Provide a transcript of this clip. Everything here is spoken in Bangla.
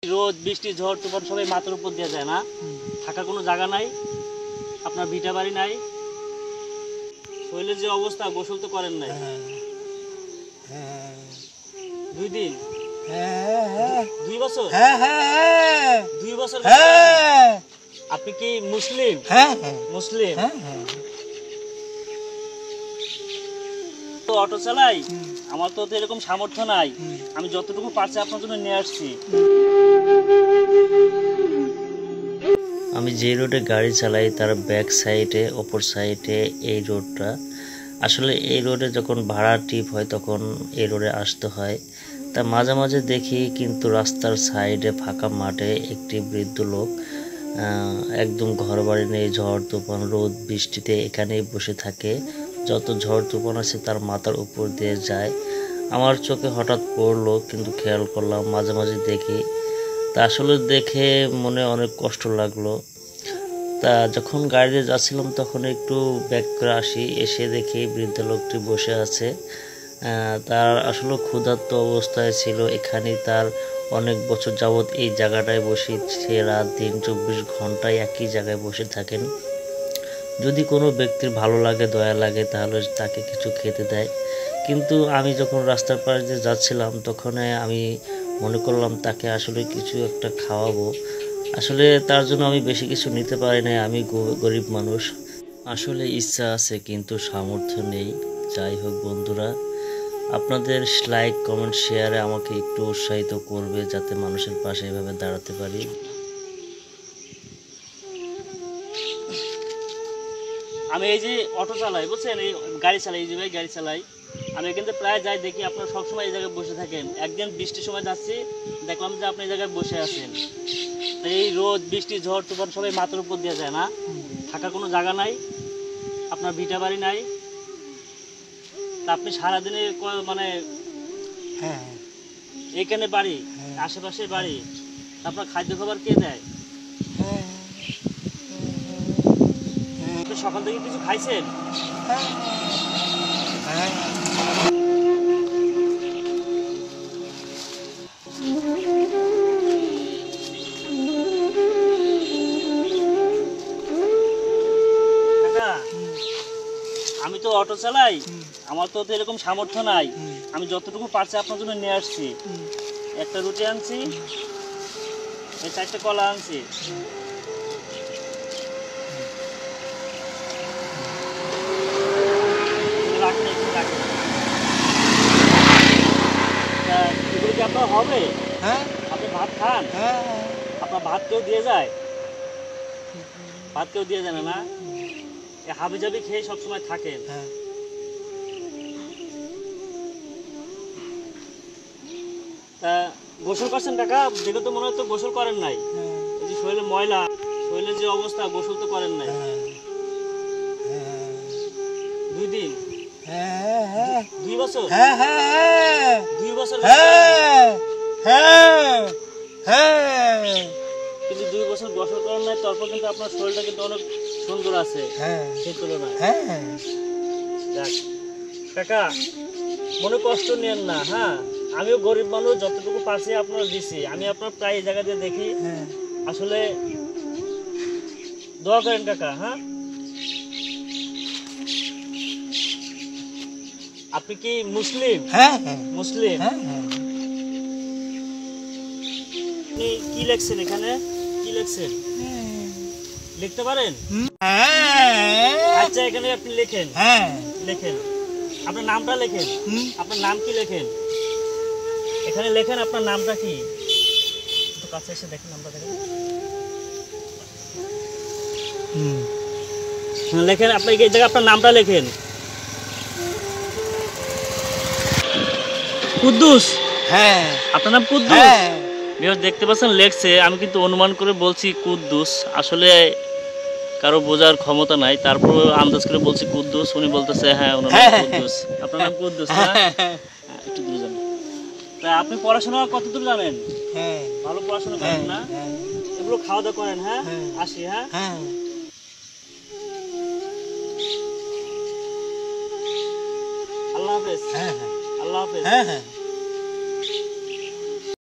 রোদ বৃষ্টি ঝড় তুফান সবাই মাথার উপর দিয়ে যায় না, থাকার কোনো জায়গা নাই, আপনার ভিটা বাড়ি নাই, শরীরের যে অবস্থা গোসল তো করেন নাই 2 দিন 2 বছর 2 বছর আপনি কি মুসলিম? মুসলিম তো অটো চালাই, আমার তো এরকম সামর্থ্য নাই, আমি যতটুকু পারছি আপনার জন্য নিয়ে আসছি। আমি যে রোডে গাড়ি চালাই তার ব্যাক সাইডে অপর সাইডে এই রোডটা, আসলে এই রোডে যখন ভাড়া ট্রিপ হয় তখন এই রোডে আসতে হয়। তা মাঝে মাঝে দেখি কিন্তু রাস্তার সাইডে ফাঁকা মাঠে একটি বৃদ্ধ লোক একদম ঘর বাড়ি নেই, ঝড় তুফান রোদ বৃষ্টিতে এখানেই বসে থাকে, যত ঝড় তুফান আছে তার মাথার উপর দিয়ে যায়। আমার চোখে হঠাৎ পড়লো, কিন্তু খেয়াল করলাম মাঝে মাঝে দেখি, তা আসলে দেখে মনে অনেক কষ্ট লাগলো। তা যখন গাড়িতে যাচ্ছিলাম তখন একটু ব্যাক করে আসি, এসে দেখি বৃদ্ধ লোকটি বসে আছে। তার আসলে ক্ষুধার্ত অবস্থায় ছিল, এখানেই তার অনেক বছর যাবৎ এই জায়গাটায় বসে সে রাত দিন 24 ঘন্টায় একই জায়গায় বসে থাকেন। যদি কোনো ব্যক্তির ভালো লাগে দয়া লাগে তাহলে তাকে কিছু খেতে দেয়, কিন্তু আমি যখন রাস্তার পাশে দিয়ে যাচ্ছিলাম তখন আমি মনে করলাম তাকে আসলে কিছু একটা খাওয়াবো। আসলে তার জন্য আমি বেশি কিছু নিতে পারি না, আমি গরিব মানুষ, আসলে ইচ্ছা আছে কিন্তু সামর্থ্য নেই। যাই হোক বন্ধুরা, আপনাদের লাইক কমেন্ট শেয়ারে আমাকে একটু উৎসাহিত করবে যাতে মানুষের পাশে এভাবে দাঁড়াতে পারি। আমি এই যে অটো চালাই বুঝছেন, এই গাড়ি চালাই, এই যে ভাই গাড়ি চালাই, আমি এখানে প্রায় যাই দেখি আপনারা সবসময় এই জায়গায় বসে থাকেন। একদিন বৃষ্টির সময় যাচ্ছি, দেখলাম যে আপনি এই জায়গায় বসে আছেন। এই রোদ বৃষ্টি ঝড় তুফান সবাই মাথার উপর দিয়ে যায় না, থাকার কোনো জায়গা নাই, আপনার ভিটা বাড়ি নাই, তা আপনি সারাদিনে মানে এইখানে বাড়ি, আশেপাশে বাড়ি, আপনার খাদ্য খাবার কে দেয়? আপনি সকাল থেকে কিছু খাইছেন? আমি তো অটো চালাই, আমার তো এরকম সামর্থ্য নাই, আমি যতটুকু পারছি আপনার জন্য নিয়ে আসছি। একটা রুটি আনছি, এই 4টে কলা আনছি। এগুলো কি আপনার হবে? আপনি ভাত খান? আপনার ভাত কেউ দিয়ে যায়? ভাত কেউ দিয়ে যায় না? হাবি জাবি খেয়ে সবসময় থাকেন। তা গোসল করছেন কাকা? দেখে তো মনে হয় তো গোসল করেন নাই, এই যে শরীরে ময়লা, শরীরের যে অবস্থা গোসল তো করেন নাই 2 দিন 2 বছর 2 বছর কিন্তু 2 বছর গোসল করেন নাই, তারপর কিন্তু আপনার শরীরটা কিন্তু অনেক সুন্দর আছে সেই তুলনায়। যাক কাকা, মনে কষ্ট নেন না, হ্যাঁ আমিও গরিব মানুষ, যতটুকু পারছি আপনার দিছি। আমি আপনার প্রায় এই জায়গা দিয়ে দেখি, আসলে দোয়া করেন কাকা। হ্যাঁ, আপনি কি মুসলিম? মুসলিম আপনি কি লিখছেন এখানে? কি লিখছেন? লিখতে পারেন? আচ্ছা এখানে আপনি লেখেন, লেখেন আপনার নামটা, লেখেন আপনার নাম কি, লেখেন এখানে, লেখেন আপনার নামটা কি, একটু কাছে এসে দেখেন নামটা, দেখেন লেখেন, আপনি এই জায়গায় আপনার নামটা লেখেন। কুদ্দুস? আপনার নাম কুদ্দুস? দেখতে পাচ্ছেন লেখছে, আমি কিন্তু অনুমান করে বলছি কুদ্দুস, আসলে কারো বোঝার ক্ষমতা নাই, তারপর আন্দাজ করে বলছি কুদ্দুস, উনি বলতেছে হ্যাঁ ওনার নাম কুদ্দুস। আপনার নাম কুদ্দুস না? একটু দূর জানেন। তা আপনি পড়াশোনা কতদূর জানেন? ভালো পড়াশোনা করেন না? এগুলো খাওয়া দাওয়া করেন? হ্যাঁ আসি। হ্যাঁ আল্লাহ হাফেজ। আল্লাহ হাফেজ।